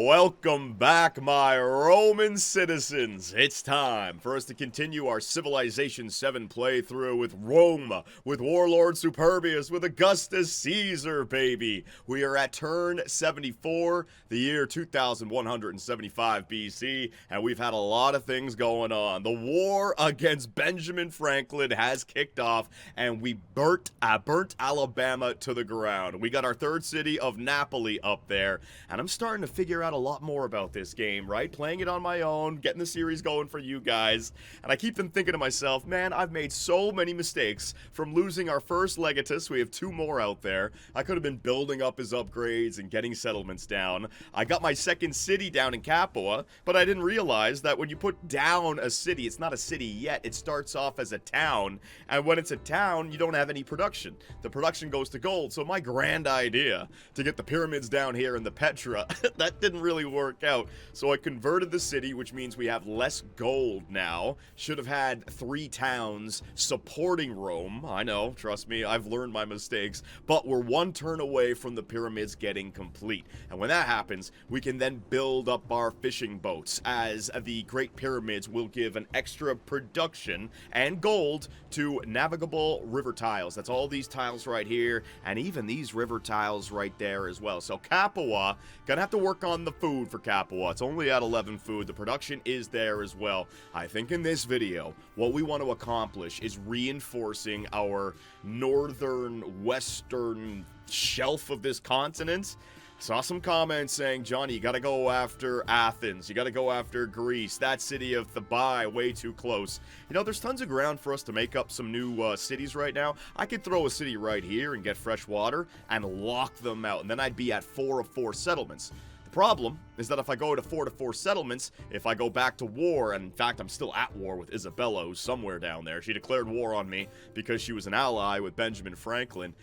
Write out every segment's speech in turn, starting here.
Welcome back, my Roman citizens. It's time for us to continue our Civilization 7 playthrough with Rome, with Warlord Superbius, with Augustus Caesar, baby. We are at turn 74, the year 2175 BC, and we've had a lot of things going on. The war against Benjamin Franklin has kicked off, and we burnt Alabama to the ground. We got our third city of Napoli up there, and I'm starting to figure out a lot more about this game, right? Playing it on my own, getting the series going for you guys, and I keep thinking to myself, man, I've made so many mistakes from losing our first legatus. We have two more out there. I could have been building up his upgrades and getting settlements down. I got my second city down in Capua, but I didn't realize that when you put down a city, it's not a city yet. It starts off as a town, and when it's a town, you don't have any production. The production goes to gold, so my grand idea to get the pyramids down here in the Petra, that didn't really work out. So I converted the city, which means we have less gold now. Should have had 3 towns supporting Rome. I know, trust me, I've learned my mistakes. But we're one turn away from the pyramids getting complete. And when that happens, we can then build up our fishing boats, as the Great Pyramids will give an extra production and gold to navigable river tiles. That's all these tiles right here, and even these river tiles right there as well. So Capua, gonna have to work on the food for Capua. It's only at 11 food. The production is there as well. I think in this video, what we want to accomplish is reinforcing our northern, western shelf of this continent. Saw some comments saying, Johnny, you gotta go after Athens. You gotta go after Greece. That city of Thebai, way too close. You know, there's tons of ground for us to make up some new cities right now. I could throw a city right here and get fresh water and lock them out. And then I'd be at 4 of 4 settlements. The problem is that if I go to 4 of 4 settlements, if I go back to war, and in fact, I'm still at war with Isabella, who's somewhere down there. She declared war on me because she was an ally with Benjamin Franklin.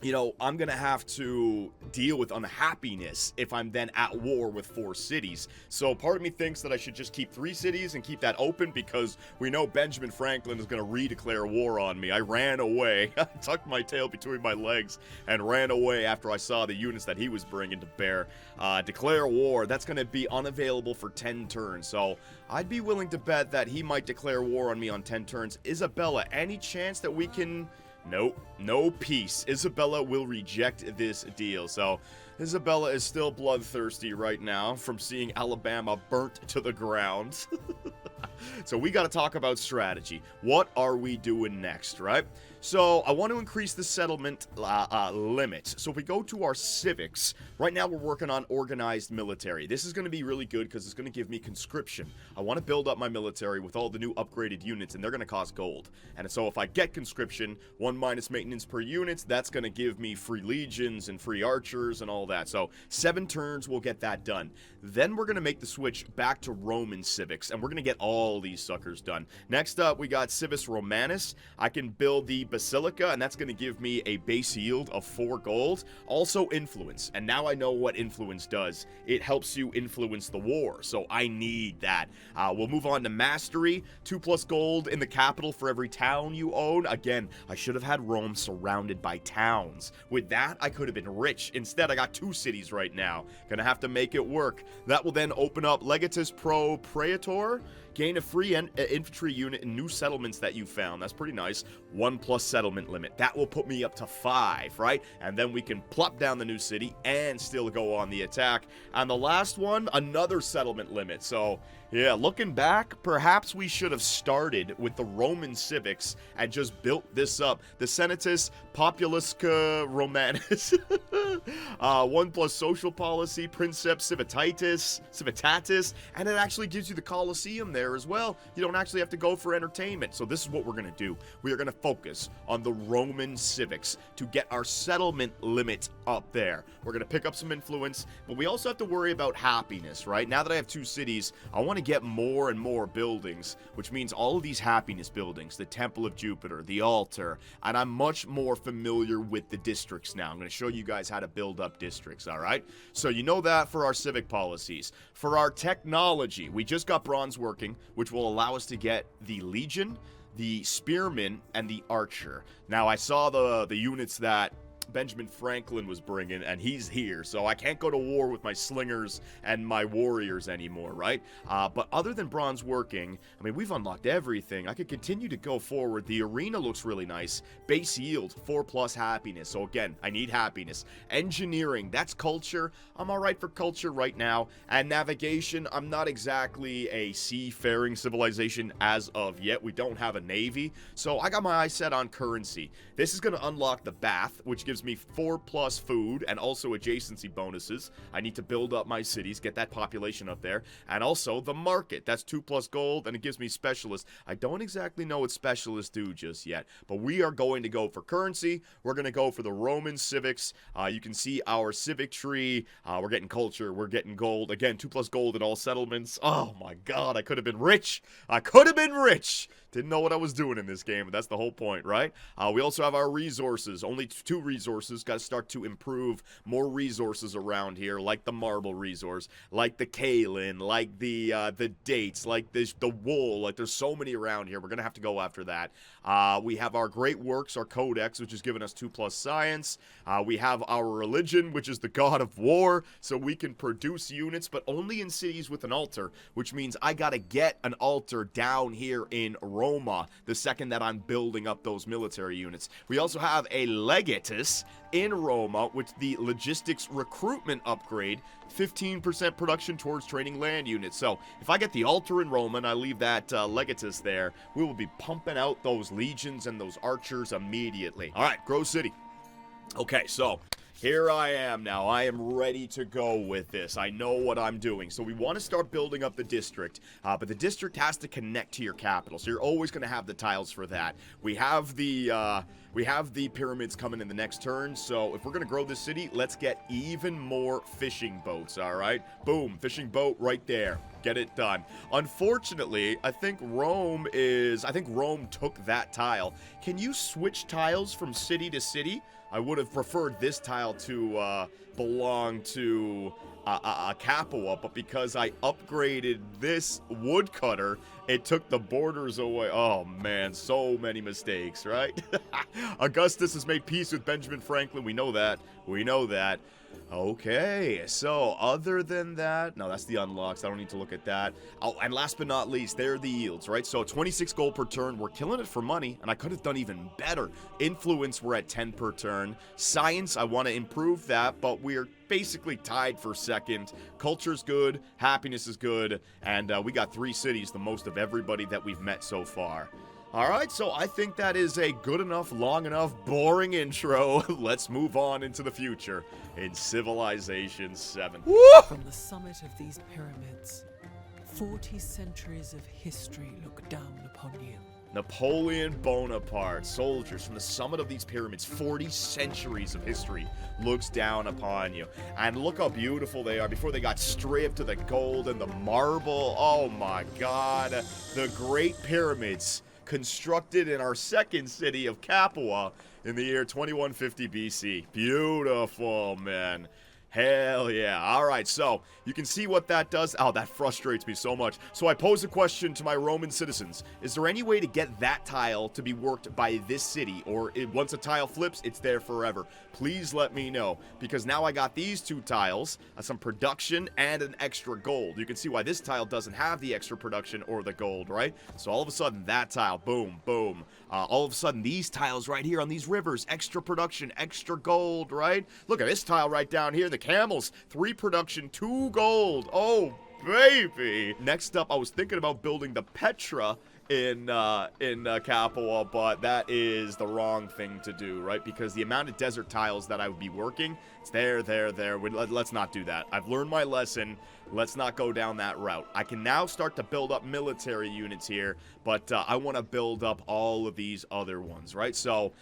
You know, I'm going to have to deal with unhappiness if I'm then at war with 4 cities. So part of me thinks that I should just keep 3 cities and keep that open, because we know Benjamin Franklin is going to redeclare war on me. I ran away. I tucked my tail between my legs and ran away after I saw the units that he was bringing to bear. Declare war. That's going to be unavailable for 10 turns. So I'd be willing to bet that he might declare war on me on 10 turns. Isabella, any chance that we can... Nope, no peace. Isabella will reject this deal. So Isabella is still bloodthirsty right now from seeing Alabama burnt to the ground. So we got to talk about strategy. What are we doing next, right? So I want to increase the settlement limit. So if we go to our civics, right now we're working on organized military. This is going to be really good because it's going to give me conscription. I want to build up my military with all the new upgraded units, and they're going to cost gold. And so if I get conscription, 1 minus maintenance per unit, that's going to give me free legions and free archers and all that. So 7 turns will get that done. Then we're going to make the switch back to Roman civics, and we're going to get all these suckers done. Next up, we got Civis Romanus. I can build the Basilica, and that's going to give me a base yield of 4 gold. Also influence, and now I know what influence does. It helps you influence the war, so I need that. We'll move on to Mastery. 2+ gold in the capital for every town you own. Again, I should have had Rome surrounded by towns. With that, I could have been rich. Instead, I got 2 cities right now. Gonna have to make it work. That will then open up Legatus Pro Praetor. Gain a free infantry unit in new settlements that you found. That's pretty nice. 1+ settlement limit. That will put me up to 5, right? And then we can plop down the new city and still go on the attack. And the last one, another settlement limit. So, yeah, looking back, perhaps we should have started with the Roman civics and just built this up. The Senatus Populusca Romanus. 1+ social policy, Princeps Civitatis, and it actually gives you the Colosseum there as well. You don't actually have to go for entertainment. So this is what we're going to do. We are going to focus on the Roman civics to get our settlement limit up there. We're going to pick up some influence, but we also have to worry about happiness, right? Now that I have 2 cities, I want to get more and more buildings, which means all of these happiness buildings, the Temple of Jupiter, the altar, and I'm much more familiar with the districts now. I'm going to show you guys how to build up districts, all right? So you know that for our civic policies. For our technology, we just got bronze working, which will allow us to get the Legion, the Spearman, and the Archer. Now, I saw the units that Benjamin Franklin was bringing, and he's here, so I can't go to war with my slingers and my warriors anymore, right? But other than bronze working, I mean, we've unlocked everything. I could continue to go forward. The arena looks really nice. Base yield, 4+ happiness. So again, I need happiness. Engineering, that's culture. I'm all right for culture right now. And navigation, I'm not exactly a seafaring civilization as of yet. We don't have a navy, so I got my eyes set on currency. This is going to unlock the bath, which gives me 4+ food and also adjacency bonuses. I need to build up my cities, get that population up there, and also the market. That's 2+ gold, and it gives me specialists. I don't exactly know what specialists do just yet, but we are going to go for currency. We're going to go for the Roman civics. You can see our civic tree. We're getting culture. We're getting gold. Again, 2+ gold in all settlements. Oh my god, I could have been rich. I could have been rich. Didn't know what I was doing in this game, but that's the whole point, right? We also have our resources. Only 2 resources. Got to start to improve more resources around here, like the marble resource, like the kaolin, like the dates, like the wool. Like there's so many around here. We're gonna have to go after that. We have our great works, our codex, which has given us 2+ science. We have our religion, which is the god of war, so we can produce units, but only in cities with an altar, which means I gotta get an altar down here in Roma the second that I'm building up those military units. We also have a legatus in Roma with the logistics recruitment upgrade, 15% production towards training land units. So if I get the altar in Roma and I leave that legatus there, we will be pumping out those legions and those archers immediately. All right, grow city. Okay, so here I am now. I am ready to go with this. I know what I'm doing. So we want to start building up the district, but the district has to connect to your capital. So you're always going to have the tiles for that. We have the pyramids coming in the next turn. So if we're going to grow this city, let's get even more fishing boats. All right, boom, fishing boat right there. Get it done. Unfortunately, I think Rome took that tile. Can you switch tiles from city to city? I would have preferred this tile to belong to Capua, but because I upgraded this woodcutter, it took the borders away. Oh man, so many mistakes, right? Augustus has made peace with Benjamin Franklin. We know that. We know that. Okay, so other than that, no, that's the unlocks. I don't need to look at that. Oh, and last but not least, there are the yields, right? So 26 gold per turn. We're killing it for money, and I could have done even better. Influence, we're at 10 per turn. Science, I want to improve that, but we're basically tied for second. Culture's good, happiness is good, and we got 3 cities, the most of everybody that we've met so far. Alright, so I think that is a good enough, long enough, boring intro. Let's move on into the future in Civilization 7. Woo! From the summit of these pyramids, 40 centuries of history look down upon you. Napoleon Bonaparte, soldiers from the summit of these pyramids, 40 centuries of history looks down upon you. And look how beautiful they are before they got stripped of the gold and the marble. Oh my god. The Great Pyramids, constructed in our second city of Capua in the year 2150 BC. Beautiful, man. Hell yeah. All right, so you can see what that does. Oh, that frustrates me so much. So I pose a question to my Roman citizens. Is there any way to get that tile to be worked by this city? Or once a tile flips, it's there forever? Please let me know. Because now I got these 2 tiles, some production and an extra gold. You can see why this tile doesn't have the extra production or the gold, right? So all of a sudden, that tile, boom, boom. All of a sudden, these tiles right here on these rivers, extra production, extra gold, right? Look at this tile right down here, the Camels, 3 production, 2 gold. Oh, baby. Next up, I was thinking about building the Petra in Capua, but that is the wrong thing to do, right? Because the amount of desert tiles that I would be working, it's there. Let's not do that. I've learned my lesson. Let's not go down that route. I can now start to build up military units here, but I want to build up all of these other ones, right? So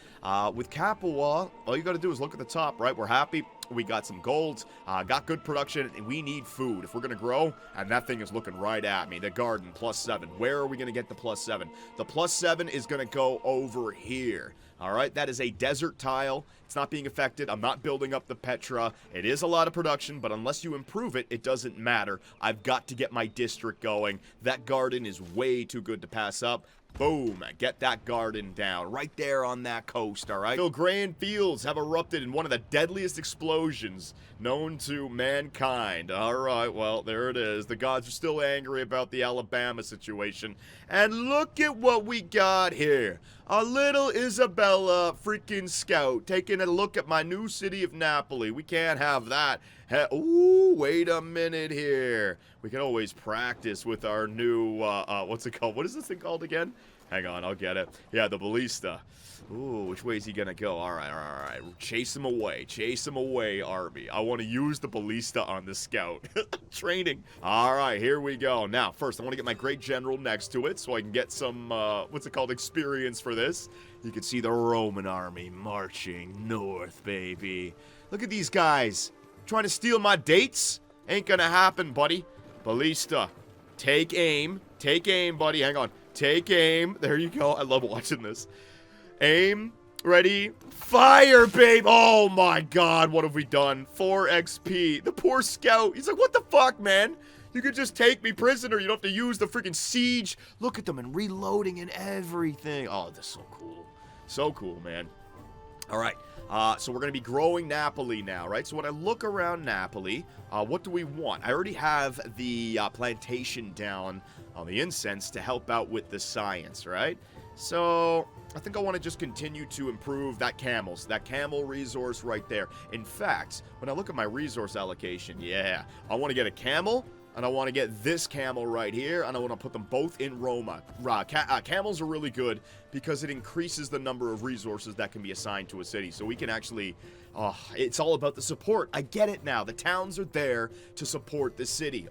with Capua, all you got to do is look at the top, right? We're happy. We got some gold, got good production, and we need food if we're going to grow, and that thing is looking right at me. The garden, +7. Where are we going to get the +7? The +7 is going to go over here. All right, that is a desert tile. It's not being affected. I'm not building up the Petra. It is a lot of production, but unless you improve it, it doesn't matter. I've got to get my district going. That garden is way too good to pass up. Boom, get that garden down right there on that coast, all right? Grand fields have erupted in one of the deadliest explosions known to mankind. All right, well, there it is. The gods are still angry about the Alabama situation. And look at what we got here. A little Isabella freaking scout taking a look at my new city of Napoli. We can't have that. Ooh, wait a minute here. We can always practice with our new, what's it called? What is this thing called again? Hang on, I'll get it. Yeah, the ballista. Ooh, which way is he gonna go? All right. Chase him away, Arby. I want to use the ballista on the scout. Training. All right, here we go. Now, first, I want to get my great general next to it so I can get some, what's it called, experience for this. You can see the Roman army marching north, baby. Look at these guys. Trying to steal my dates? Ain't gonna happen, buddy. Ballista. Take aim. Take aim, buddy. Hang on. Take aim. There you go. I love watching this. Aim. Ready. Fire, babe. Oh, my God. What have we done? 4 XP. The poor scout. He's like, what the fuck, man? You could just take me prisoner. You don't have to use the freaking siege. Look at them and reloading and everything. Oh, that's so cool. So cool, man. All right. So we're going to be growing Napoli now, right? So when I look around Napoli, what do we want? I already have the plantation down on the incense to help out with the science, right? So I think I want to just continue to improve that camels, that camel resource right there. In fact, when I look at my resource allocation, yeah, I want to get a camel. And I want to get this camel right here, and I want to put them both in Roma. Camels are really good because it increases the number of resources that can be assigned to a city. So we can actually, it's all about the support. I get it now. The towns are there to support the city.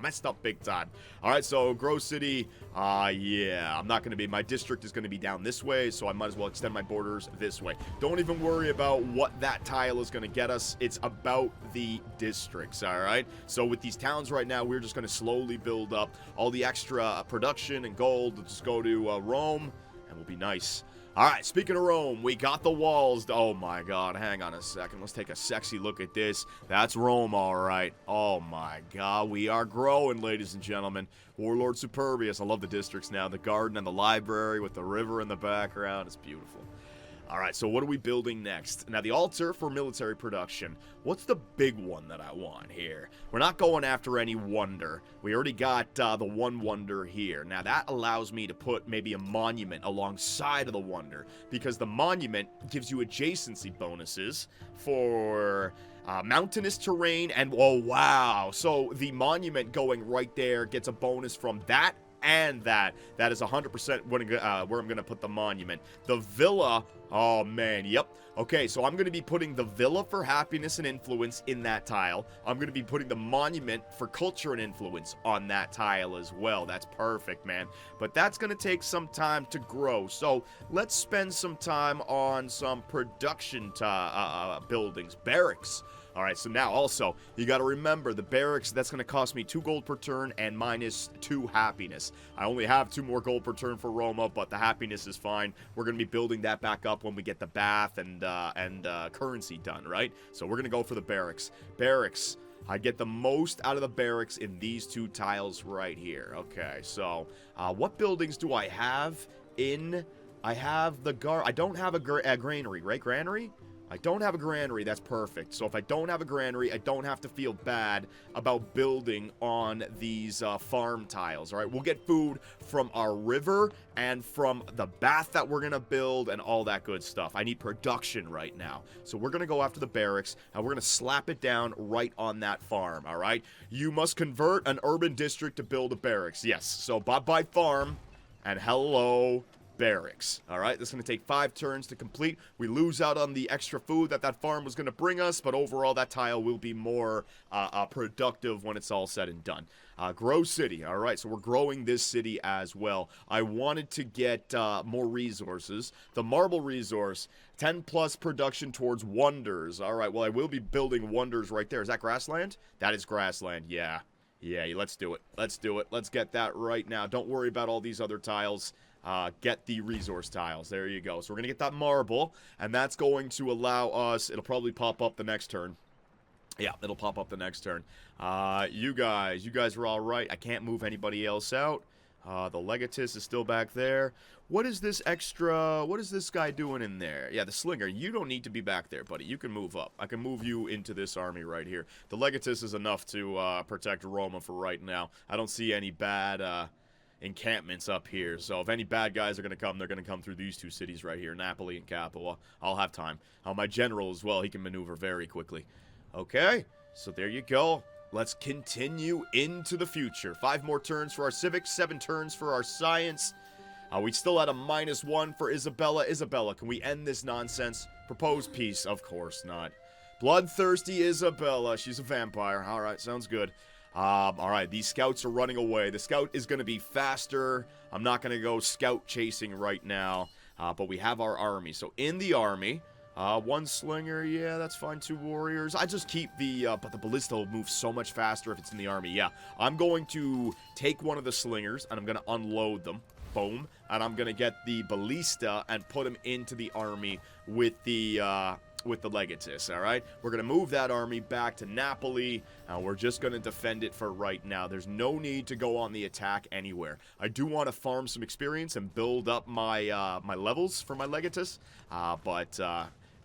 Messed up big time. All right, so grow city. Yeah, I'm not going to be, my district is going to be down this way, so I might as well extend my borders this way. Don't even worry about what that tile is going to get us. It's about the districts, all right? So with these towns right now, we're just going to slowly build up all the extra production and gold. Let's just go to Rome, and we'll be nice. All right, speaking of Rome, we got the walls. Oh, my God. Hang on a second. Let's take a sexy look at this. That's Rome, all right. Oh, my God. We are growing, ladies and gentlemen. Warlord Superbius. I love the districts now. The garden and the library with the river in the background. It's beautiful. All right, so what are we building next? Now, the altar for military production. What's the big one that I want here? We're not going after any wonder. We already got the one wonder here. Now, that allows me to put maybe a monument alongside of the wonder because the monument gives you adjacency bonuses for mountainous terrain and, oh, wow. So the monument going right there gets a bonus from that and that. That is 100% where I'm going to put the monument. The villa, oh man, yep. Okay, so I'm going to be putting the villa for happiness and influence in that tile. I'm going to be putting the monument for culture and influence on that tile as well. That's perfect, man. But that's going to take some time to grow. So let's spend some time on some production buildings, barracks. All right, so now also, you got to remember the barracks, that's going to cost me 2 gold per turn and minus 2 happiness. I only have 2 more gold per turn for Roma, but the happiness is fine. We're going to be building that back up when we get the bath and currency done, right? So we're going to go for the barracks. Barracks. I get the most out of the barracks in these 2 tiles right here. Okay, so what buildings do I have in? I have the I don't have a granary, right? Granary? I don't have a granary, that's perfect. So if I don't have a granary, I don't have to feel bad about building on these farm tiles, all right? We'll get food from our river and from the bath that we're going to build and all that good stuff. I need production right now. So we're going to go after the barracks, and we're going to slap it down right on that farm, all right? You must convert an urban district to build a barracks. Yes, so bye-bye farm, and hello barracks. All right, this is going to take 5 turns to complete. We lose out on the extra food that farm was going to bring us, but overall that tile will be more productive when it's all said and done. Grow city. All right, so we're growing this city as well. I wanted to get more resources. The marble resource, 10 plus production towards wonders. All right, well, I will be building wonders right there. Is that grassland? That is grassland, yeah. Yeah, let's do it. Let's do it. Let's get that right now. Don't worry about all these other tiles. Get the resource tiles. There you go. So we're going to get that marble, and that's going to allow us, it'll probably pop up the next turn. Yeah, it'll pop up the next turn. You guys are all right. I can't move anybody else out. The Legatus is still back there. What is this extra... What is this guy doing in there? Yeah, the Slinger. You don't need to be back there, buddy. You can move up. I can move you into this army right here. The Legatus is enough to protect Roma for right now. I don't see any bad encampments up here. So if any bad guys are going to come, they're going to come through these two cities right here, Napoli and Capua. I'll have time. My general as well, he can maneuver very quickly. Okay, so there you go. Let's continue into the future. 5 more turns for our civics, 7 turns for our science. We still had a -1 for Isabella. Isabella, can we end this nonsense? Propose peace. Of course not. Bloodthirsty Isabella. She's a vampire. All right, sounds good. All right, these scouts are running away. The scout is going to be faster. I'm not going to go scout chasing right now, but we have our army. So in the army, 1 slinger, yeah, that's fine. 2 warriors. I just keep the, but the ballista will move so much faster if it's in the army. Yeah, I'm going to take one of the slingers, and I'm going to unload them. Boom. And I'm going to get the ballista and put him into the army with the Legatus, all right? We're going to move that army back to Napoli, and we're just going to defend it for right now. There's no need to go on the attack anywhere. I do want to farm some experience and build up my my levels for my Legatus, but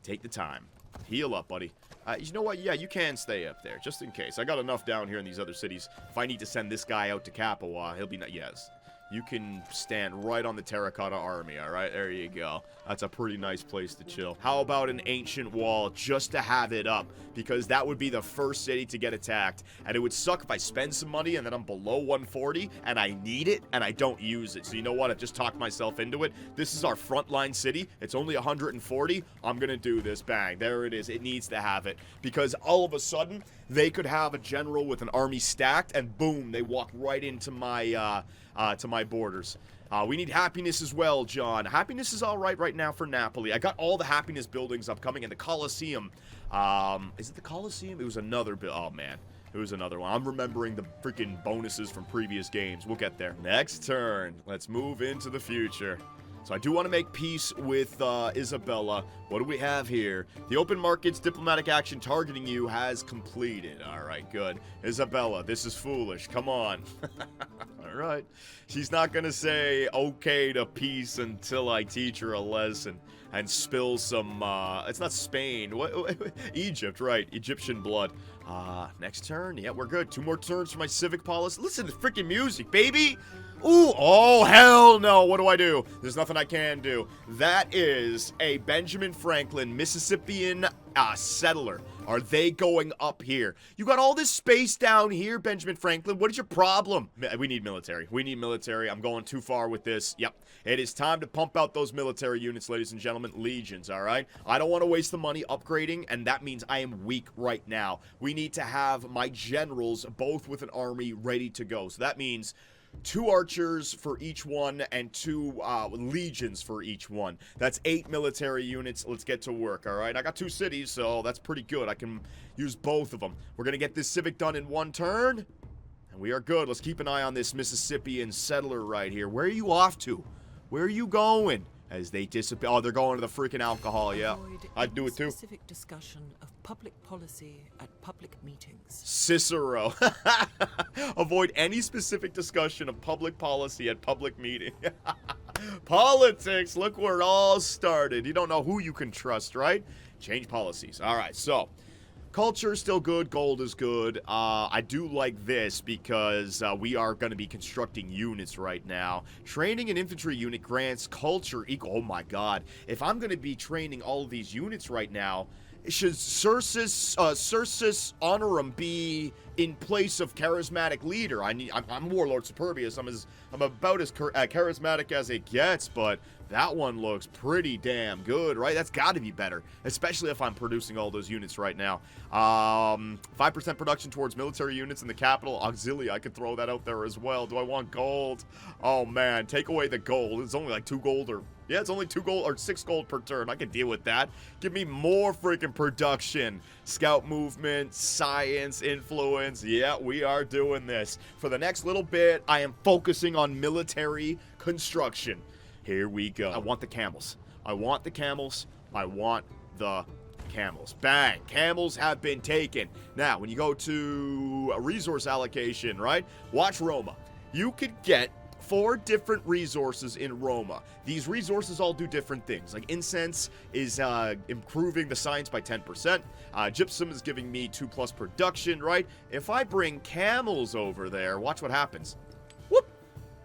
take the time. Heal up, buddy. You know what? Yeah, you can stay up there, just in case. I got enough down here in these other cities. If I need to send this guy out to Capua, he'll be... Yes. You can stand right on the terracotta army, all right? There you go. That's a pretty nice place to chill. How about an ancient wall just to have it up? Because that would be the first city to get attacked. And it would suck if I spend some money and then I'm below 140 and I need it and I don't use it. So you know what? I've just talked myself into it. This is our frontline city. It's only 140. I'm going to do this. Bang. There it is. It needs to have it. Because all of a sudden, they could have a general with an army stacked and boom, they walk right into my... to my borders. We need happiness as well, John. Happiness is all right now for Napoli. I got all the happiness buildings upcoming, and the Colosseum. Is it the Colosseum? It was another oh man. It was another one. I'm remembering the freaking bonuses from previous games. We'll get there. Next turn. Let's move into the future. So I do want to make peace with Isabella. What do we have here? The open markets diplomatic action targeting you has completed. All right, good. Isabella, this is foolish. Come on. All right. She's not going to say okay to peace until I teach her a lesson and spill some, it's not Spain. What? Egypt, right. Egyptian blood. Next turn. Yeah, we're good. 2 more turns for my civic policy. Listen to the freaking music, baby. Ooh, oh, hell no. What do I do? There's nothing I can do. That is a Benjamin Franklin, Mississippian settler. Are they going up here? You got all this space down here, Benjamin Franklin. What is your problem? We need military. We need military. I'm going too far with this. Yep. It is time to pump out those military units, ladies and gentlemen. Legions, all right? I don't want to waste the money upgrading, and that means I am weak right now. We need to have my generals both with an army ready to go. So that means 2 archers for each one and 2 legions for each one. That's 8 military units. Let's get to work, all right? I got 2 cities, so that's pretty good. I can use both of them. We're going to get this civic done in 1 turn, and we are good. Let's keep an eye on this Mississippian settler right here. Where are you off to? Where are you going? As they disappear. Oh, they're going to the freaking alcohol, yeah. I'd do it too. Specific discussion of public policy at public meetings. Cicero. Avoid any specific discussion of public policy at public meeting. Politics, look where it all started. You don't know who you can trust, right? Change policies. All right, so culture is still good. Gold is good. I do like this because we are going to be constructing units right now. Training an infantry unit grants culture equal. Oh my god. If I'm going to be training all of these units right now, should Circus Honorum be in place of charismatic leader? I'm Warlord Superbius. I'm about as charismatic as it gets, but that one looks pretty damn good, right? That's got to be better, especially if I'm producing all those units right now. 5% production towards military units in the capital. Auxilia, I could throw that out there as well. Do I want gold? Oh, man. Take away the gold. It's only like 2 gold or... Yeah, it's only 2 gold or 6 gold per turn. I can deal with that. Give me more freaking production. Scout movement, science, influence. Yeah, we are doing this. For the next little bit, I am focusing on military construction. Here we go. I want the camels. I want the camels. I want the camels. Bang. Camels have been taken. Now, when you go to a resource allocation, right? Watch Roma. You could get 4 different resources in Roma. These resources all do different things. Like incense is improving the science by 10%. Gypsum is giving me 2+ production, right? If I bring camels over there, watch what happens. Whoop!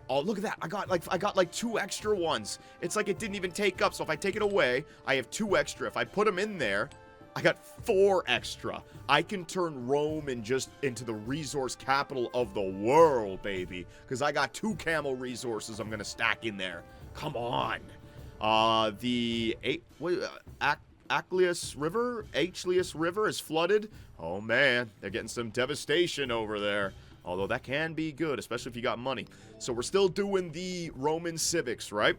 Oh, look at that. I got like 2 extra ones. It's like it didn't even take up. So if I take it away, I have 2 extra. If I put them in there, I got 4 extra. I can turn Rome into the resource capital of the world, baby. Because I got 2 camel resources I'm going to stack in there. Come on. Achlius River is flooded. Oh, man. They're getting some devastation over there. Although that can be good, especially if you got money. So we're still doing the Roman civics, right?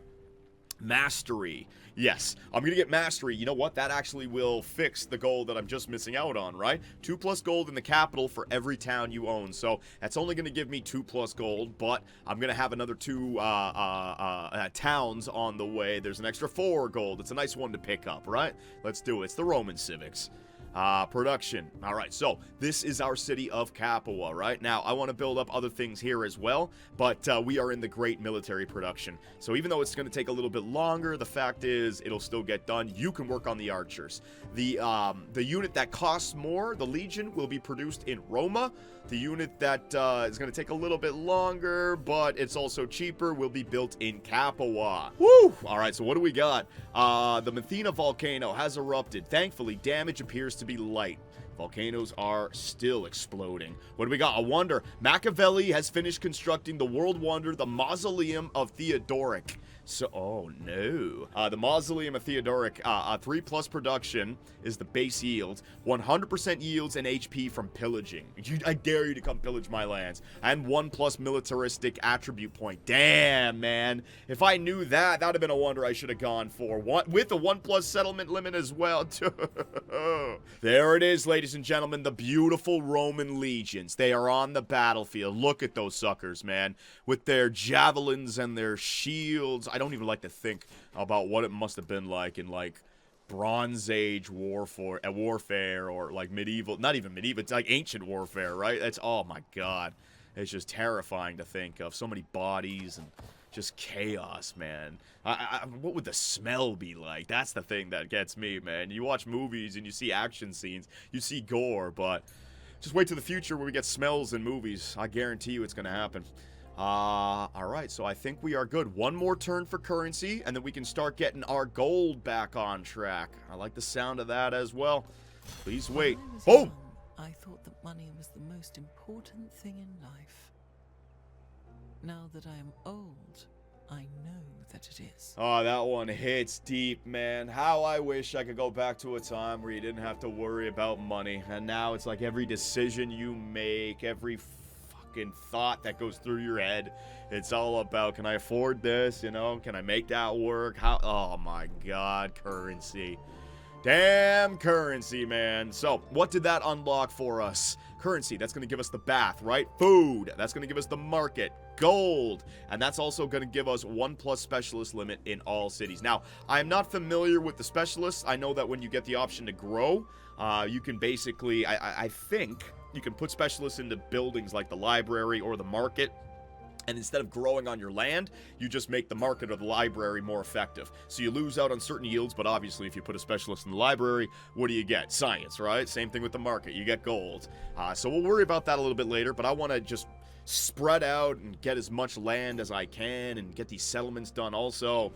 Mastery. Yes, I'm going to get mastery. You know what? That actually will fix the goal that I'm just missing out on, right? 2+ gold in the capital for every town you own. So that's only going to give me 2+ gold, but I'm going to have another 2 towns on the way. There's an extra 4 gold. It's a nice one to pick up, right? Let's do it. It's the Roman civics. Production. All right, so this is our city of Capua, right? Now, I want to build up other things here as well, but we are in the great military production. So even though it's going to take a little bit longer, the fact is it'll still get done. You can work on the archers. The unit that costs more, the Legion, will be produced in Roma. The unit that is going to take a little bit longer, but it's also cheaper, will be built in Capua. Woo! All right, so what do we got? The Methina volcano has erupted. Thankfully, damage appears to be light. Volcanoes are still exploding. What do we got? A wonder. Machiavelli has finished constructing the world wonder, the Mausoleum of Theodoric. So, oh no. The Mausoleum of Theodoric, 3+ production is the base yield. 100% yields and HP from pillaging. I dare you to come pillage my lands. And 1+ militaristic attribute point. Damn, man. If I knew that, that would have been a wonder I should have gone for. With a 1+ settlement limit as well. There it is, ladies and gentlemen. The beautiful Roman legions. They are on the battlefield. Look at those suckers, man. With their javelins and their shields. I don't even like to think about what it must have been like in, like, Bronze Age warfare or, like, medieval, not even medieval, it's like ancient warfare, right? That's, oh my god. It's just terrifying to think of. So many bodies and just chaos, man. What would the smell be like? That's the thing that gets me, man. You watch movies and you see action scenes, you see gore, but just wait to the future where we get smells in movies. I guarantee you it's gonna happen. Alright, so I think we are good. One more turn for currency, and then we can start getting our gold back on track. I like the sound of that as well. Please wait. Boom! I thought that money was the most important thing in life. Now that I am old, I know that it is. Oh, that one hits deep, man. How I wish I could go back to a time where you didn't have to worry about money. And now it's like every decision you make, every thought that goes through your head, it's all about, can I afford this, you know, can I make that work, how, oh my god, currency. Damn currency, man. So what did that unlock for us? Currency, that's going to give us the bath, right? Food, that's going to give us the market. Gold, and that's also going to give us 1+ specialist limit in all cities. Now, I'm not familiar with the specialists. I know that when you get the option to grow, you can basically, I think you can put specialists into buildings like the library or the market, and instead of growing on your land, you just make the market or the library more effective. So you lose out on certain yields, but obviously if you put a specialist in the library, what do you get? Science, right? Same thing with the market. You get gold. So we'll worry about that a little bit later, but I want to just spread out and get as much land as I can and get these settlements done also.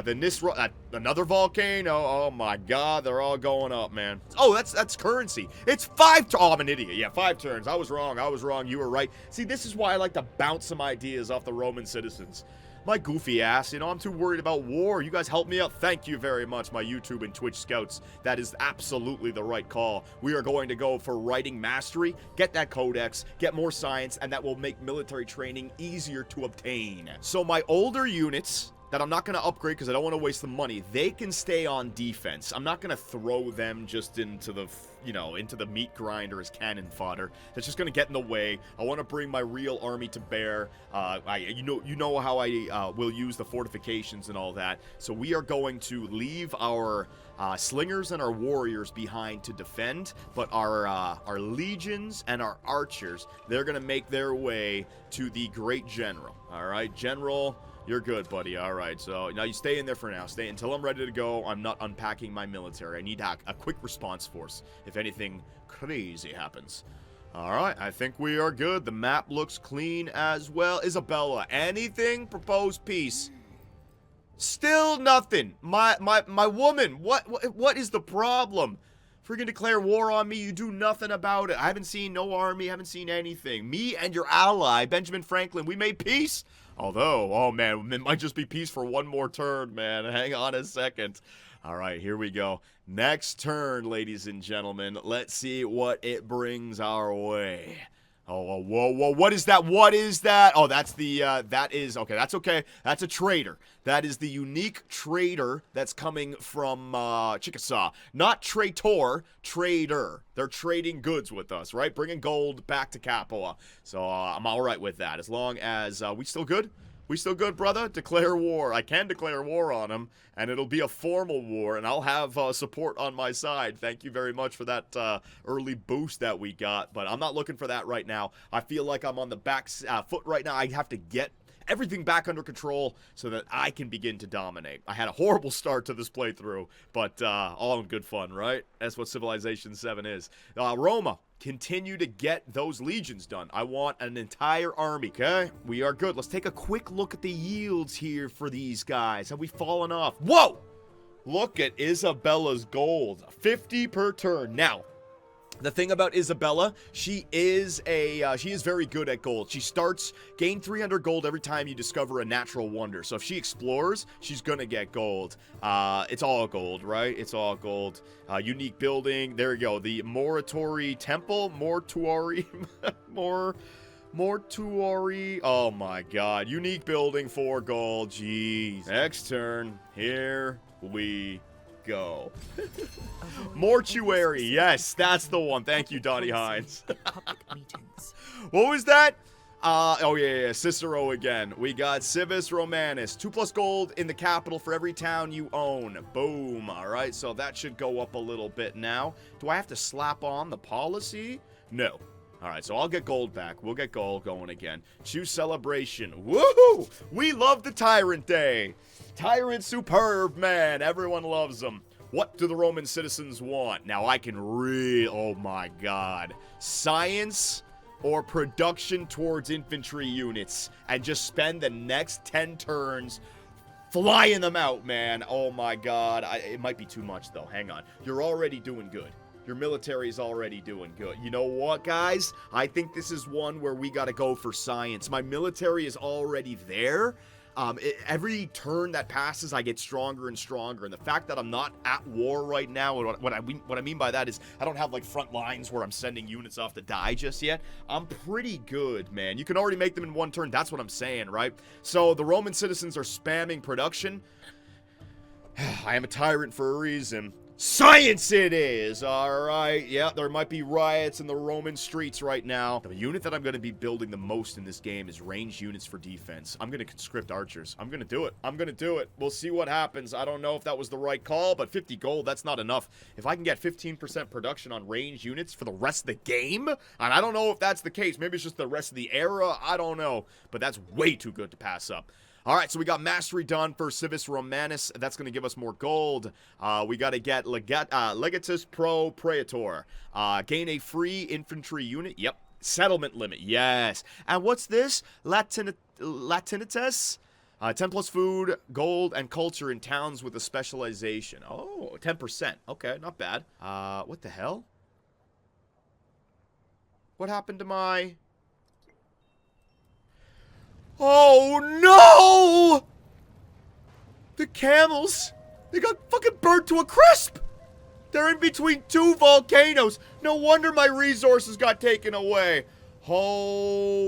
The Nisra, another volcano. Oh my god, they're all going up, man. Oh, that's currency. It's 5 oh, I'm an idiot. Yeah, 5 turns. I was wrong. You were right. See, this is why I like to bounce some ideas off the Roman citizens. My goofy ass, you know, I'm too worried about war. You guys help me out. Thank you very much, my YouTube and Twitch scouts. That is absolutely the right call. We are going to go for writing mastery, get that codex, get more science, and that will make military training easier to obtain. So my older units that I'm not going to upgrade because I don't want to waste the money, they can stay on defense. I'm not going to throw them just into the, into the meat grinder as cannon fodder. That's just going to get in the way. I want to bring my real army to bear. You know how I will use the fortifications and all that. So we are going to leave our slingers and our warriors behind to defend, but our legions and our archers, they're going to make their way to the great general. All right, general. You're good, buddy. All right, so now you stay in there for now. Stay until I'm ready to go. I'm not unpacking my military. I need a quick response force if anything crazy happens. All right, I think we are good. The map looks clean as well. Isabella, anything? Proposed peace. Still nothing. My woman, what is the problem? Freaking declare war on me, you do nothing about it. I haven't seen no army, haven't seen anything. Me and your ally, Benjamin Franklin, we made peace. Although, oh man, it might just be peace for one more turn, man. Hang on a second. All right, here we go. Next turn, ladies and gentlemen. Let's see what it brings our way. Oh, whoa, what is that? What is that? Oh, that's the, okay, that's okay. That's a trader. That is the unique trader that's coming from, Chickasaw. Not traitor, trader. They're trading goods with us, right? Bringing gold back to Capua. So, I'm alright with that. As long as, we still good? We still good, brother? Declare war. I can declare war on him, and it'll be a formal war, and I'll have support on my side. Thank you very much for that early boost that we got, but I'm not looking for that right now. I feel like I'm on the back foot right now. I have to get everything back under control so that I can begin to dominate. I had a horrible start to this playthrough, but all in good fun, right? That's what Civilization 7 is. Roma. Continue to get those legions done. I want an entire army. Okay, we are good. Let's take a quick look at the yields here for these guys. Have we fallen off? Whoa! Look at Isabella's gold. 50 per turn. Now, the thing about Isabella, she is very good at gold. She gain 300 gold every time you discover a natural wonder. So if she explores, she's gonna get gold. It's all gold, right? It's all gold. Unique building. There you go. The Mortuary Temple. Mortuary. Mortuary. Oh my god. Unique building for gold. Jeez. Next turn. Here we go. Mortuary, yes, that's the one. Thank you, Donnie Hines. What was that? Oh yeah, Cicero again. We got Civis Romanus, 2+ gold in the capital for every town you own. Boom. All right, so that should go up a little bit now. Do I have to slap on the policy? No. All right, so I'll get gold back. We'll get gold going again. Choose celebration. Woohoo! We love the Tyrant Day. Tyrant superb, man. Everyone loves them. What do the Roman citizens want? Now I can oh my god. Science or production towards infantry units. And just spend the next 10 turns flying them out, man. Oh my god. It might be too much though. Hang on. You're already doing good. Your military is already doing good. You know what, guys? I think this is one where we gotta go for science. My military is already there. Every turn that passes, I get stronger and stronger. And the fact that I'm not at war right now, what I mean by that is I don't have like front lines where I'm sending units off to die just yet. I'm pretty good, man. You can already make them in one turn. That's what I'm saying, right? So the Roman citizens are spamming production. I am a tyrant for a reason. Science it is! Alright, yeah, there might be riots in the Roman streets right now. The unit that I'm going to be building the most in this game is ranged units for defense. I'm going to conscript archers. I'm going to do it. I'm going to do it. We'll see what happens. I don't know if that was the right call, but 50 gold, that's not enough. If I can get 15% production on ranged units for the rest of the game, and I don't know if that's the case. Maybe it's just the rest of the era. I don't know, but that's way too good to pass up. All right, so we got Mastery done for Civis Romanus. That's going to give us more gold. We got to get Legatus Pro Praetor. Gain a free infantry unit. Yep. Settlement limit. Yes. And what's this? Latinitas? 10+ food, gold, and culture in towns with a specialization. Oh, 10%. Okay, not bad. What the hell? What happened to my... Oh, no! The camels, they got fucking burnt to a crisp! They're in between 2 volcanoes. No wonder my resources got taken away.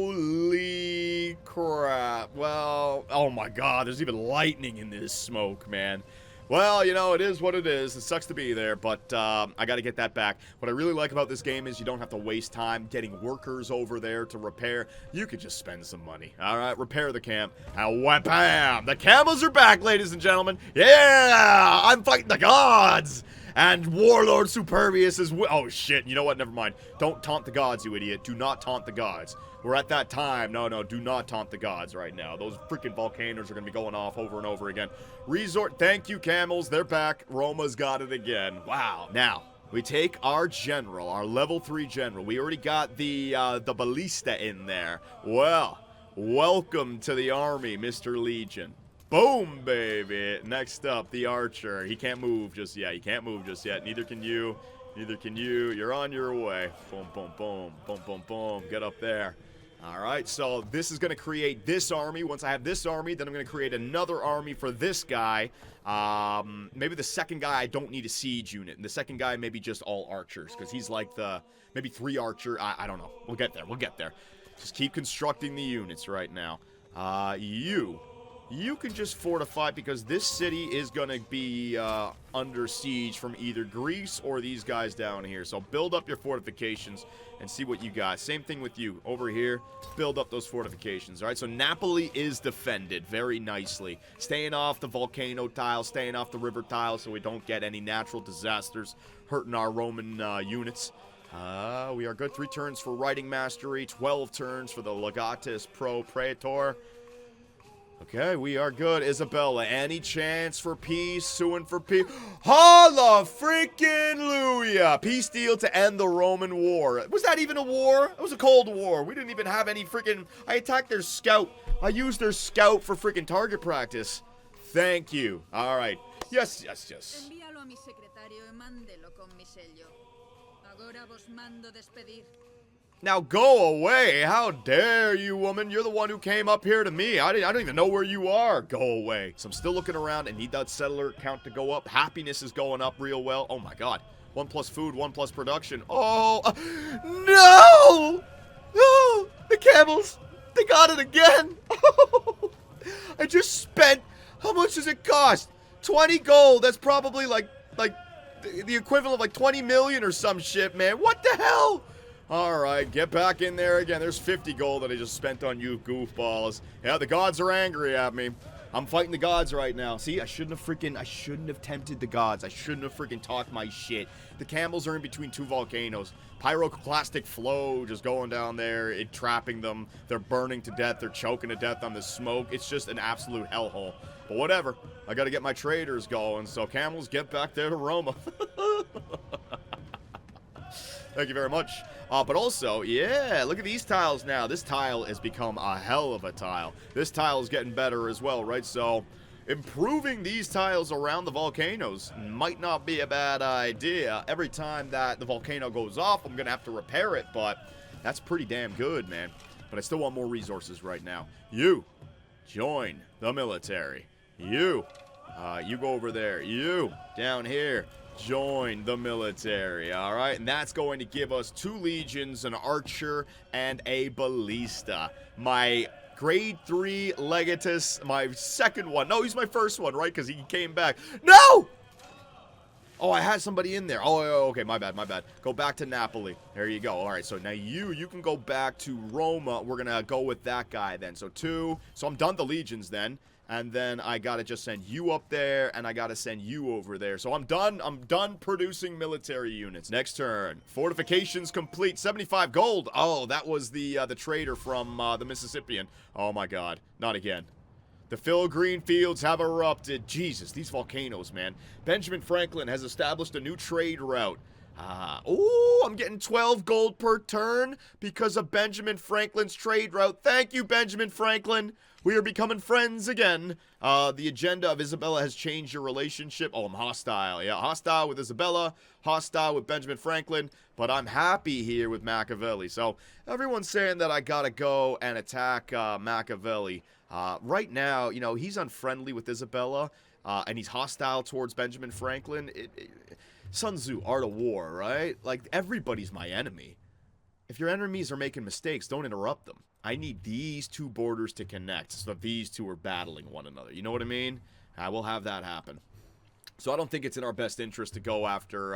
Holy crap. Well, oh my god, there's even lightning in this smoke, man. Well, you know, it is what it is. It sucks to be there, but I got to get that back. What I really like about this game is you don't have to waste time getting workers over there to repair. You could just spend some money. All right, repair the camp. And wham! The camels are back, ladies and gentlemen. Yeah! I'm fighting the gods! And Warlord Superbius is... Oh, shit. You know what? Never mind. Don't taunt the gods, you idiot. Do not taunt the gods. We're at that time. No, do not taunt the gods right now. Those freaking volcanoes are going to be going off over and over again. Resort, thank you, Camels. They're back. Roma's got it again. Wow. Now, we take our general, our level 3 general. We already got the ballista in there. Well, welcome to the army, Mr. Legion. Boom, baby. Next up, the archer. He can't move just yet. He can't move just yet. Neither can you. Neither can you. You're on your way. Boom, boom, boom. Boom, boom, boom. Get up there. All right, so this is going to create this army. Once I have this army, then I'm going to create another army for this guy. Maybe the second guy I don't need a siege unit. And the second guy maybe just all archers, because he's like the, maybe 3 archer. I don't know. We'll get there. We'll get there. Just keep constructing the units right now. You can just fortify, because this city is going to be under siege from either Greece or these guys down here. So build up your fortifications and see what you got. Same thing with you. Over here, build up those fortifications. All right, so Napoli is defended very nicely. Staying off the volcano tile, staying off the river tile so we don't get any natural disasters hurting our Roman units. We are good. 3 turns for Writing Mastery, 12 turns for the Legatus Pro Praetor. Okay, we are good. Isabella, any chance for peace? Suing for peace? Holla freaking Luya! Peace deal to end the Roman war. Was that even a war? It was a Cold War. We didn't even have any freaking... I attacked their scout. I used their scout for freaking target practice. Thank you. All right. Yes. Envíalo a mi secretario y mándelo con mi sello. Agora vos mando despedir. Now go away. How dare you, woman? You're the one who came up here to me. I don't even know where you are. Go away. So I'm still looking around and need that settler count to go up. Happiness is going up real well. Oh my god. 1 plus food, 1 plus production. Oh, no! Oh, the camels. They got it again. I just spent, how much does it cost? 20 gold. That's probably like the equivalent of like 20 million or some shit, man. What the hell? Alright, get back in there again. There's 50 gold that I just spent on you goofballs. Yeah, the gods are angry at me. I'm fighting the gods right now. See, I shouldn't have tempted the gods. I shouldn't have freaking talked my shit. The camels are in between 2 volcanoes. Pyroclastic flow just going down there, trapping them. They're burning to death. They're choking to death on the smoke. It's just an absolute hellhole. But whatever. I gotta get my traders going. So camels, get back there to Roma. Thank you very much. But also, yeah, look at these tiles now. This tile has become a hell of a tile. This tile is getting better as well, right? So, improving these tiles around the volcanoes might not be a bad idea. Every time that the volcano goes off, I'm going to have to repair it, but that's pretty damn good, man. But I still want more resources right now. You, join the military. You go over there. You, down here. Join the military, all right? And that's going to give us 2 legions, an archer, and a ballista. My grade 3 legatus, my second one. No, he's my first one, right? Because he came back. No! Oh, I had somebody in there. Oh, okay, my bad. Go back to Napoli. There you go. All right, so now you can go back to Roma. We're going to go with that guy then. So 2. So I'm done the legions then. And then I gotta just send you up there, and I gotta send you over there. So I'm done producing military units. Next turn. Fortifications complete. 75 gold. Oh, that was the trader from the Mississippian. Oh my god. Not again. The Phil Green fields have erupted. Jesus, these volcanoes, man. Benjamin Franklin has established a new trade route. Oh, I'm getting 12 gold per turn because of Benjamin Franklin's trade route. Thank you, Benjamin Franklin. We are becoming friends again. The agenda of Isabella has changed your relationship. Oh, I'm hostile. Yeah, hostile with Isabella, hostile with Benjamin Franklin, but I'm happy here with Machiavelli. So everyone's saying that I gotta go and attack Machiavelli. Right now, you know, he's unfriendly with Isabella, and he's hostile towards Benjamin Franklin. Sun Tzu, Art of War, right? Like, everybody's my enemy. if your enemies are making mistakes, don't interrupt them. I need these two borders to connect so that these two are battling one another. You know what I mean? I will have that happen. So I don't think it's in our best interest to go after,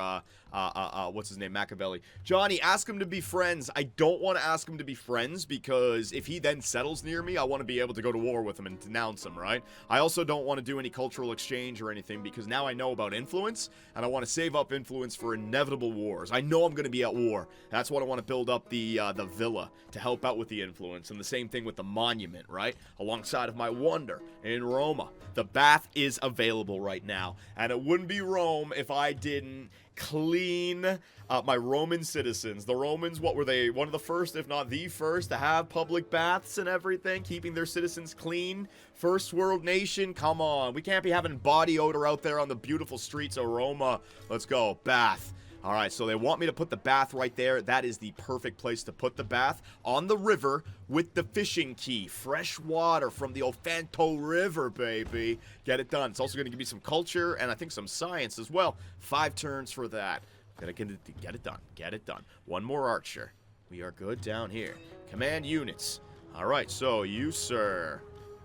what's his name, Machiavelli. Johnny, ask him to be friends. I don't want to ask him to be friends because if he then settles near me, I want to be able to go to war with him and denounce him, right? I also don't want to do any cultural exchange or anything because now I know about influence, and I want to save up influence for inevitable wars. I know I'm going to be at war. That's what I want to build up the villa to help out with the influence, and the same thing with the monument, right? Alongside of my wonder in Roma. The bath is available right now, and it wouldn't be Rome if I didn't clean my Roman citizens. The Romans, what were they? One of the first, if not the first, to have public baths and everything, keeping their citizens clean. First world nation, come on. We can't be having body odor out there on the beautiful streets of Roma. Let's go, bath. All right, so they want me to put the bath right there. That is the perfect place to put the bath. On the river with the fishing key. Fresh water from the Ofanto River, baby. Get it done. It's also going to give me some culture and I think some science as well. 5 turns for that. Gotta get it done. Get it done. One more archer. We are good down here. Command units. All right, so you, sir.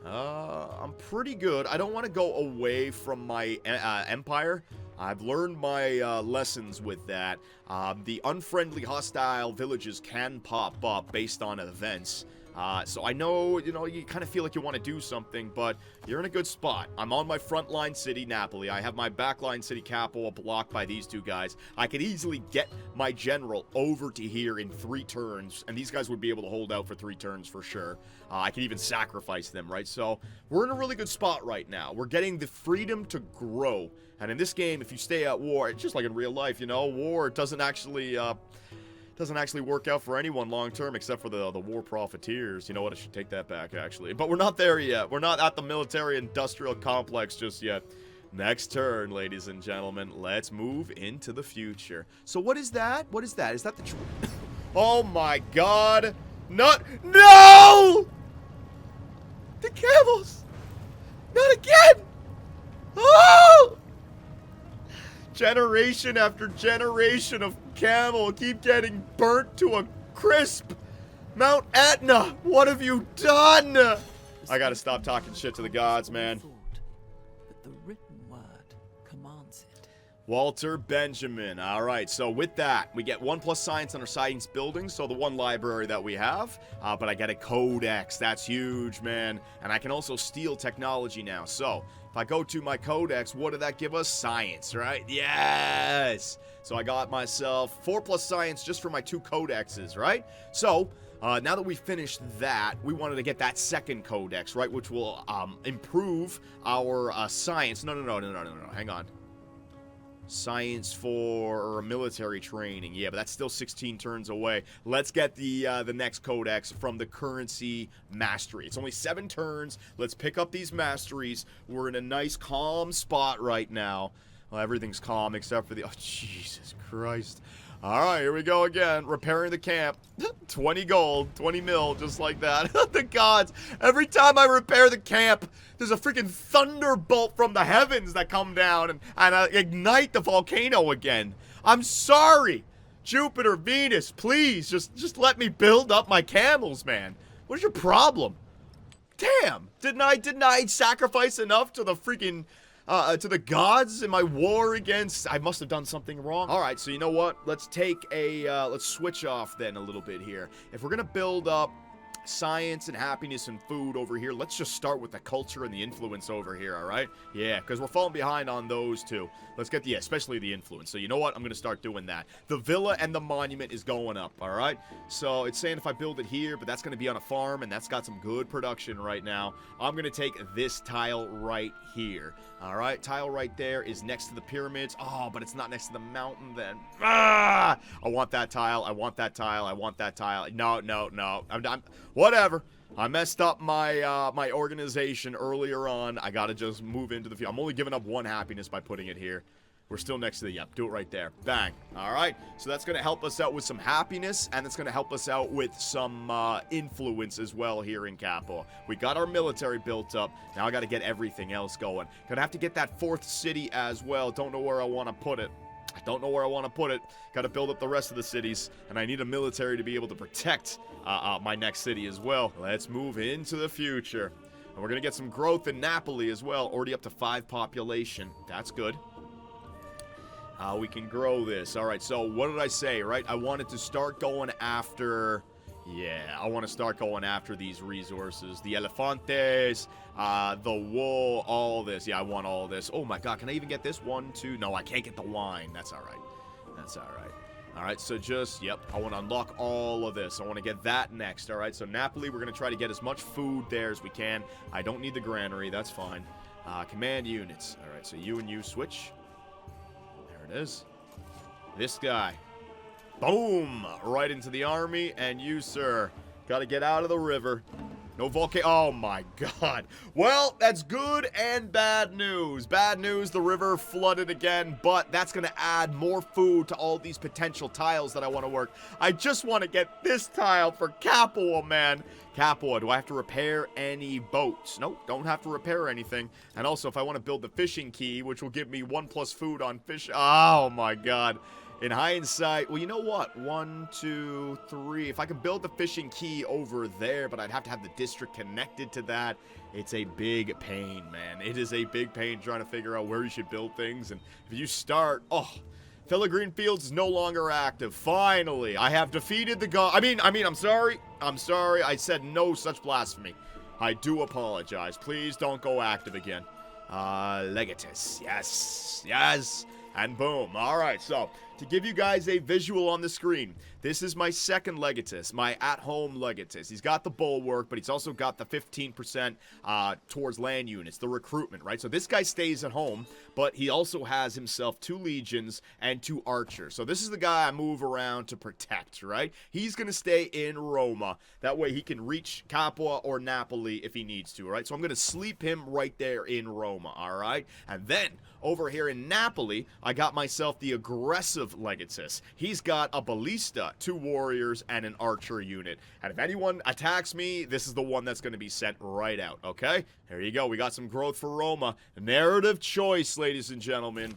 I'm pretty good. I don't want to go away from my empire. I've learned my lessons with that. The unfriendly, hostile villages can pop up based on events. So I know, you kind of feel like you want to do something, but you're in a good spot. I'm on my front line city, Napoli. I have my backline city, Capua, blocked by these two guys. I could easily get my general over to here in 3 turns, and these guys would be able to hold out for 3 turns for sure. I could even sacrifice them, right? So we're in a really good spot right now. We're getting the freedom to grow. And in this game, if you stay at war, it's just like in real life, war doesn't actually work out for anyone long term except for the war profiteers. You know what? I should take that back, actually. But we're not there yet. We're not at the military-industrial complex just yet. Next turn, ladies and gentlemen. Let's move into the future. So what is that? What is that? Is that the Oh my god! No! The camels! Not again! Oh! Generation after generation of camel keep getting burnt to a crisp. Mount Etna, what have you done? I gotta stop talking shit to the gods, man. But the written word commands it. Walter Benjamin. All right, so with that, we get 1+ science on our science building, so the 1 library that we have. But I get a codex. That's huge, man. And I can also steal technology now. So if I go to my codex, what did that give us? Science, right? Yes! So I got myself 4+ science just for my 2 codexes, right? So now that we finished that, we wanted to get that second codex, right? Which will improve our science. No. Hang on. Science for military training. Yeah, but that's still 16 turns away. Let's get the next codex from the currency mastery. It's only 7 turns. Let's pick up these masteries. We're in a nice calm spot right now. Well, everything's calm except for the... Oh, Jesus Christ. All right, here we go again. Repairing the camp. 20 gold, 20 mil, just like that. The gods. Every time I repair the camp, there's a freaking thunderbolt from the heavens that come down and ignite the volcano again. I'm sorry. Jupiter, Venus, please, just let me build up my camels, man. What's your problem? Damn. Didn't I sacrifice enough to the freaking... to the gods in my war against... I must have done something wrong. All right, so you know what? Let's take a... let's switch off then a little bit here. If we're going to build up science and happiness and food over here, let's just start with the culture and the influence over here, all right? Yeah, because we're falling behind on those two. Let's get especially the influence. So you know what? I'm going to start doing that. The villa and the monument is going up, all right? So it's saying if I build it here, but that's going to be on a farm, and that's got some good production right now. I'm going to take this tile right here, all right? Tile right there is next to the pyramids. Oh, but it's not next to the mountain then. Ah! I want that tile. I want that tile. I want that tile. No. I'm whatever. I messed up my my organization earlier on. I gotta just move into the future. I'm only giving up 1 happiness by putting it here. We're still next to the, yep, do it right there. Bang. All right. So that's going to help us out with some happiness, and it's going to help us out with some influence as well here in Capua. We got our military built up. Now I got to get everything else going. Gonna have to get that 4th city as well. Don't know where I want to put it. I don't know where I want to put it. Got to build up the rest of the cities, and I need a military to be able to protect my next city as well. Let's move into the future. And we're going to get some growth in Napoli as well. Already up to 5 population. That's good. We can grow this. All right, so what did I say, right? I wanted to start going after... Yeah, I want to start going after these resources. The elefantes, the wool, all this. Yeah, I want all this. Oh my god, can I even get this? 1, 2... No, I can't get the wine. That's all right. That's all right. All right, so just, yep, I want to unlock all of this. I want to get that next, all right? So Napoli, we're going to try to get as much food there as we can. I don't need the granary. That's fine. Command units. All right, so you and you switch. There it is. This guy. Boom! Right into the army, and you, sir, gotta get out of the river. No volcano. Oh my god. Well, that's good and bad news. Bad news, the river flooded again, but that's gonna add more food to all these potential tiles that I want to work. I just want to get this tile for Capua, man. Capua, do I have to repair any boats? Nope, don't have to repair anything. And also, if I want to build the fishing quay, which will give me 1+ food on fish. Oh my god. In hindsight, well, you know what? 1, 2, 3. If I could build the fishing quay over there, but I'd have to have the district connected to that. It's a big pain, man. It is a big pain trying to figure out where you should build things. And if you start, Green Fields is no longer active. Finally, I have defeated the god. I'm sorry. I'm sorry. I said no such blasphemy. I do apologize. Please don't go active again. Legatus. Yes. Yes. And boom. All right, so to give you guys a visual on the screen, this is my second Legatus, my at-home Legatus. He's got the bulwark, but he's also got the 15% towards land units, the recruitment, right? So this guy stays at home, but he also has himself 2 legions and 2 archers. So this is the guy I move around to protect, right? He's going to stay in Roma. That way he can reach Capua or Napoli if he needs to, all right? So I'm going to sleep him right there in Roma, all right? And then over here in Napoli, I got myself the aggressive Legatus. He's got a ballista, 2 warriors, and an archer unit. And if anyone attacks me, this is the one that's going to be sent right out, okay? There you go. We got some growth for Roma. Narrative choice, ladies and gentlemen.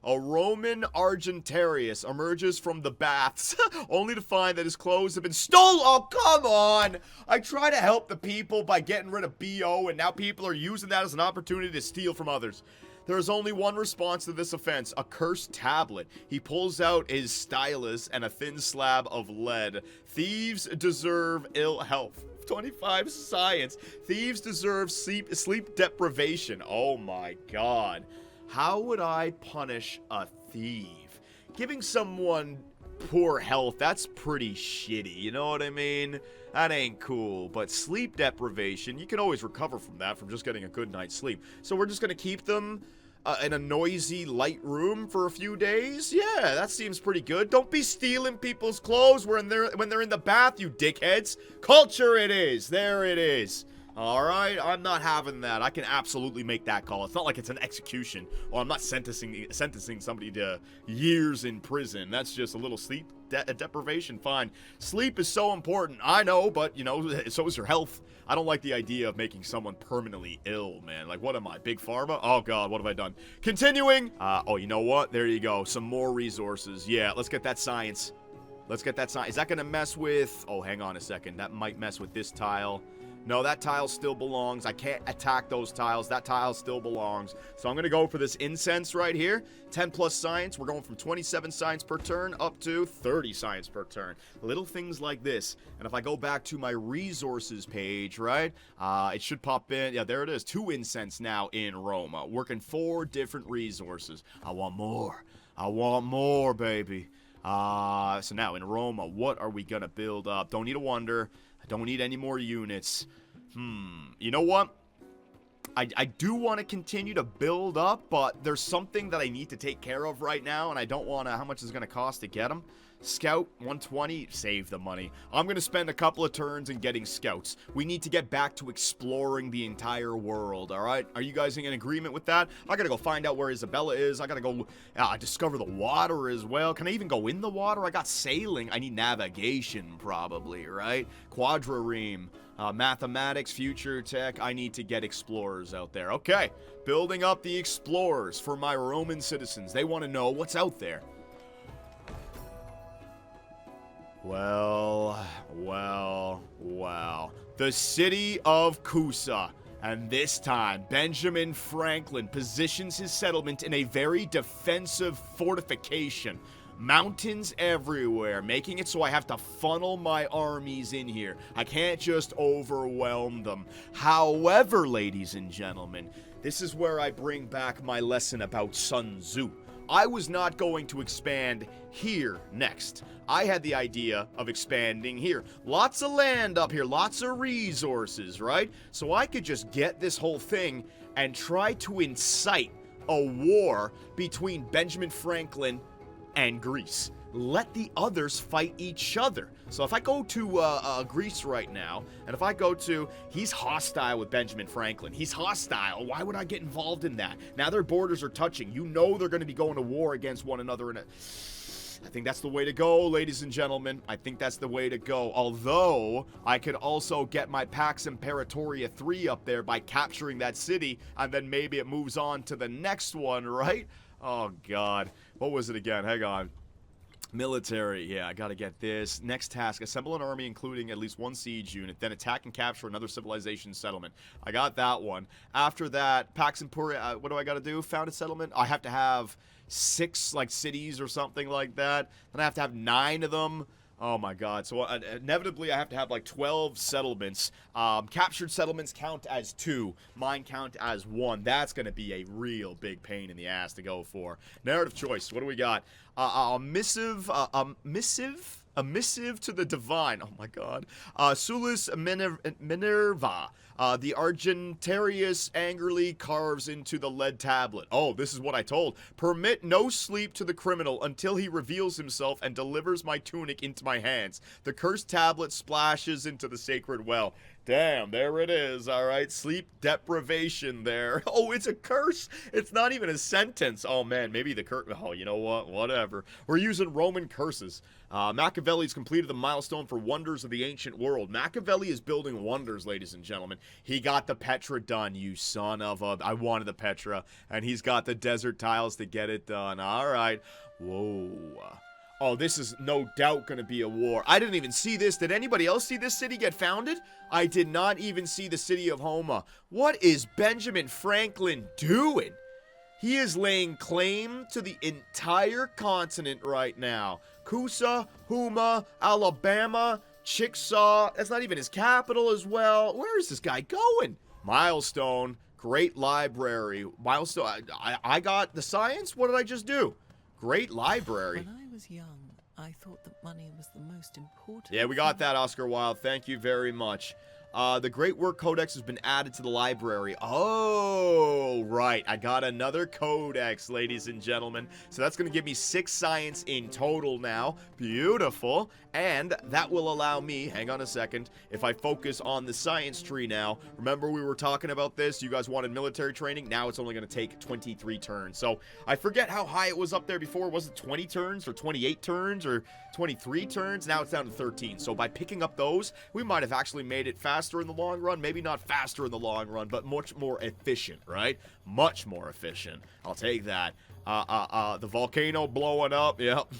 A Roman Argentarius emerges from the baths, only to find that his clothes have been stolen. Oh, come on! I try to help the people by getting rid of BO, and now people are using that as an opportunity to steal from others. There is only one response to this offense, a cursed tablet. He pulls out his stylus and a thin slab of lead. Thieves deserve ill health. 25 science. Thieves deserve sleep deprivation. Oh my god. How would I punish a thief? Giving someone poor health, that's pretty shitty, you know what I mean? That ain't cool, but sleep deprivation, you can always recover from that from just getting a good night's sleep. So we're just gonna keep them in a noisy, light room for a few days? Yeah, that seems pretty good. Don't be stealing people's clothes when they're in the bath, you dickheads. Culture it is. There it is. Alright, I'm not having that. I can absolutely make that call. It's not like it's an execution, or I'm not sentencing somebody to years in prison. That's just a little sleep deprivation. Fine. Sleep is so important. I know, but, you know, so is your health. I don't like the idea of making someone permanently ill, man. Like, what am I, Big Pharma? Oh, God, what have I done? Continuing. Oh, you know what? There you go. Some more resources. Yeah, let's get that science. Let's get that science. Is that going to mess with... Oh, hang on a second. That might mess with this tile. No, that tile still belongs. I can't attack those tiles. That tile still belongs. So I'm going to go for this incense right here. 10 plus science. We're going from 27 science per turn up to 30 science per turn. Little things like this. And if I go back to my resources page, right, it should pop in. Yeah, there it is. 2 incense now in Roma. Working 4 different resources. I want more. I want more, baby. So now in Roma, what are we going to build up? Don't need a wonder. I don't need any more units. You know what? I do want to continue to build up, but there's something that I need to take care of right now, and I don't want to... How much is it going to cost to get them? Scout, 120, save the money. I'm going to spend a couple of turns in getting scouts. We need to get back to exploring the entire world, alright? Are you guys in agreement with that? I gotta go find out where Isabella is. I gotta go discover the water as well. Can I even go in the water? I got sailing. I need navigation, probably, right? Quadrireme. Mathematics, future tech, I need to get explorers out there. Okay, building up the explorers for my Roman citizens. They want to know what's out there. Well. The city of Cusa. And this time, Benjamin Franklin positions his settlement in a very defensive fortification. Mountains everywhere, making it so I have to funnel my armies in here. I can't just overwhelm them. However, ladies and gentlemen, this is where I bring back my lesson about Sun Tzu. I was not going to expand here next. I had the idea of expanding here. Lots of land up here, lots of resources, right? So I could just get this whole thing and try to incite a war between Benjamin Franklin and Greece. Let the others fight each other. So if I go to Greece right now, and if I go to, he's hostile with Benjamin Franklin. He's hostile. Why would I get involved in that? Now their borders are touching. You know they're going to be going to war against one another. I think that's the way to go, ladies and gentlemen. I think that's the way to go. Although, I could also get my Pax Imperatoria 3 up there by capturing that city, and then maybe it moves on to the next one, right? Oh, God. What was it again? Hang on. Military, yeah, I gotta get this. Next task, assemble an army including at least one siege unit, then attack and capture another civilization settlement. I got that one. After that, Pax Imperia, what do I gotta do? Found a settlement? I have to have 6, like, cities or something like that. Then I have to have 9 of them. Oh my god, so inevitably I have to have like 12 settlements. Captured settlements count as 2, mine count as 1. That's going to be a real big pain in the ass to go for. Narrative choice, what do we got? A missive to the divine. Oh my god. Sulis Minerva. The Argentarius angrily carves into the lead tablet. Oh, this is what I told. Permit no sleep to the criminal until he reveals himself and delivers my tunic into my hands. The cursed tablet splashes into the sacred well. Damn, there it is, alright? Sleep deprivation there. Oh, it's a curse. It's not even a sentence. Oh, man, maybe the curse. Oh, you know what? Whatever. We're using Roman curses. Machiavelli's completed the milestone for wonders of the ancient world. Machiavelli is building wonders, ladies and gentlemen. He got the Petra done, you son of a... I wanted the Petra, and he's got the desert tiles to get it done. Alright. Whoa. Oh, this is no doubt going to be a war. I didn't even see this. Did anybody else see this city get founded? I did not even see the city of Homa. What is Benjamin Franklin doing? He is laying claim to the entire continent right now. Coosa, Houma, Alabama, Chickasaw. That's not even his capital as well. Where is this guy going? Milestone. Great library. Milestone. I got the science? What did I just do? Great library. When I was young, I thought that money was the most important. Yeah, we got that, Oscar Wilde. Thank you very much. The Great Work Codex has been added to the library. Oh, right. I got another codex, ladies and gentlemen. So that's going to give me 6 science in total now. Beautiful. And that will allow me, hang on a second, if I focus on the science tree now. Remember we were talking about this? You guys wanted military training. Now it's only going to take 23 turns. So I forget how high it was up there before. Was it 20 turns or 28 turns or 23 turns? Now it's down to 13. So by picking up those, we might have actually made it faster in the long run. Maybe not faster in the long run, but much more efficient, right? Much more efficient. I'll take that. The volcano blowing up. Yep.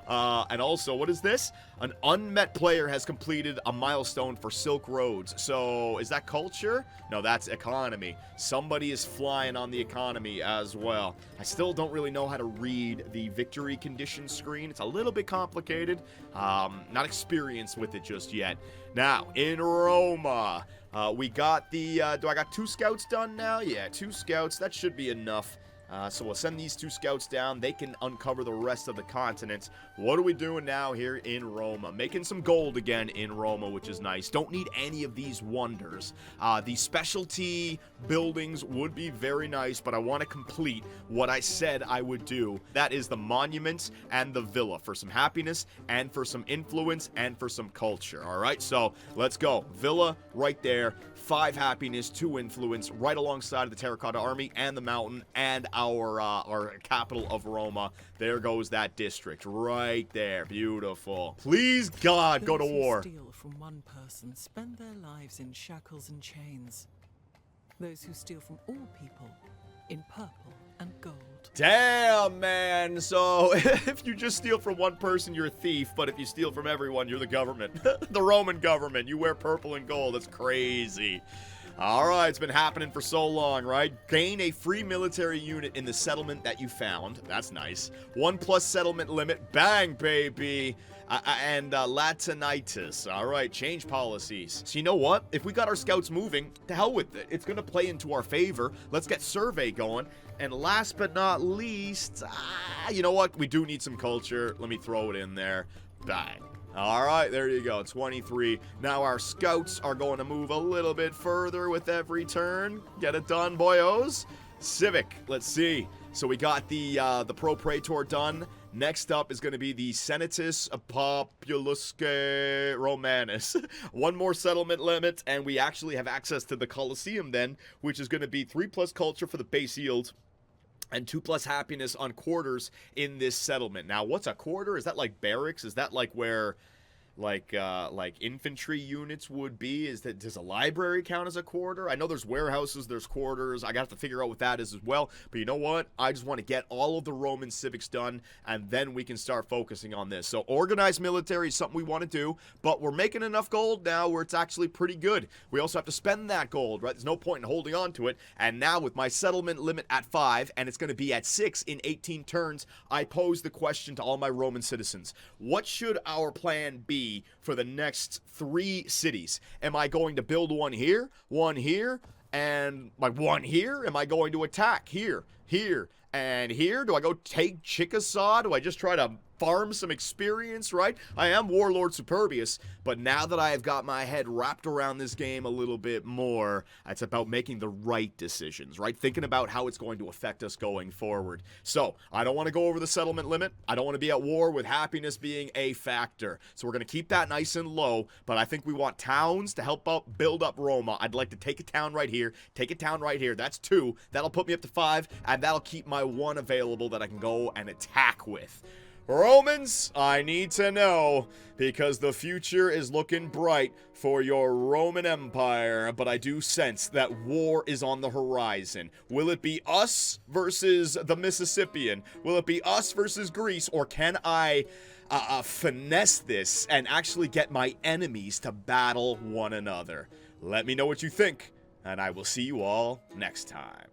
And also, what is this? An unmet player has completed a milestone for Silk Roads. So, is that culture? No, that's economy. Somebody is flying on the economy as well. I still don't really know how to read the victory condition screen. It's a little bit complicated. Not experienced with it just yet. Now, in Roma, we got the, do I got 2 scouts done now? Yeah, 2 scouts. That should be enough. So we'll send these 2 scouts down. They can uncover the rest of the continent. What are we doing now here in Roma? Making some gold again in Roma, which is nice. Don't need any of these wonders. The specialty buildings would be very nice, but I want to complete what I said I would do. That is the monuments and the villa for some happiness and for some influence and for some culture. All right, so let's go. Villa right there. 5 happiness, 2 influence, right alongside of the Terracotta Army and the mountain, and our capital of Roma. There goes that district right there. Beautiful. Please, God, go to war. Those who steal from one person spend their lives in shackles and chains. Those who steal from all people in purple and gold. Damn, man. So, if you just steal from one person, you're a thief. But if you steal from everyone, you're the government. The Roman government. You wear purple and gold. That's crazy. Alright, it's been happening for so long, right? Gain a free military unit in the settlement that you found. That's nice. 1+ settlement limit. Bang, baby. And Latinitis. Alright, change policies. So you know what? If we got our scouts moving, to hell with it. It's going to play into our favor. Let's get survey going. And last but not least, you know what? We do need some culture. Let me throw it in there. Bang. Alright, there you go, 23. Now our scouts are going to move a little bit further with every turn. Get it done, boyos. Civic, let's see. So we got the Pro-Praetor done. Next up is going to be the Senatus Populusque Romanus. One more settlement limit, and we actually have access to the Colosseum then, which is going to be 3+ culture for the base yield. And 2+ happiness on quarters in this settlement. Now, what's a quarter? Is that like barracks? Is that like where, like infantry units would be? Does a library count as a quarter? I know there's warehouses, there's quarters. I got to figure out what that is as well. But you know what? I just want to get all of the Roman civics done, and then we can start focusing on this. So organized military is something we want to do, but we're making enough gold now where it's actually pretty good. We also have to spend that gold, right? There's no point in holding on to it. And now with my settlement limit at 5, and it's going to be at 6 in 18 turns, I pose the question to all my Roman citizens. What should our plan be for the next 3 cities? Am I going to build one here, and like one here? Am I going to attack here, and here? Do I go take Chickasaw? Do I just try to farm some experience, right? I am Warlord Superbius, but now that I have got my head wrapped around this game a little bit more, it's about making the right decisions, right? Thinking about how it's going to affect us going forward. So, I don't want to go over the settlement limit. I don't want to be at war with happiness being a factor. So we're going to keep that nice and low, but I think we want towns to help out build up Roma. I'd like to take a town right here, take a town right here. That's 2. That'll put me up to 5, and that'll keep my 1 available that I can go and attack with. Romans, I need to know, because the future is looking bright for your Roman Empire, but I do sense that war is on the horizon. Will it be us versus the Mississippian? Will it be us versus Greece, or can I finesse this and actually get my enemies to battle one another? Let me know what you think, and I will see you all next time.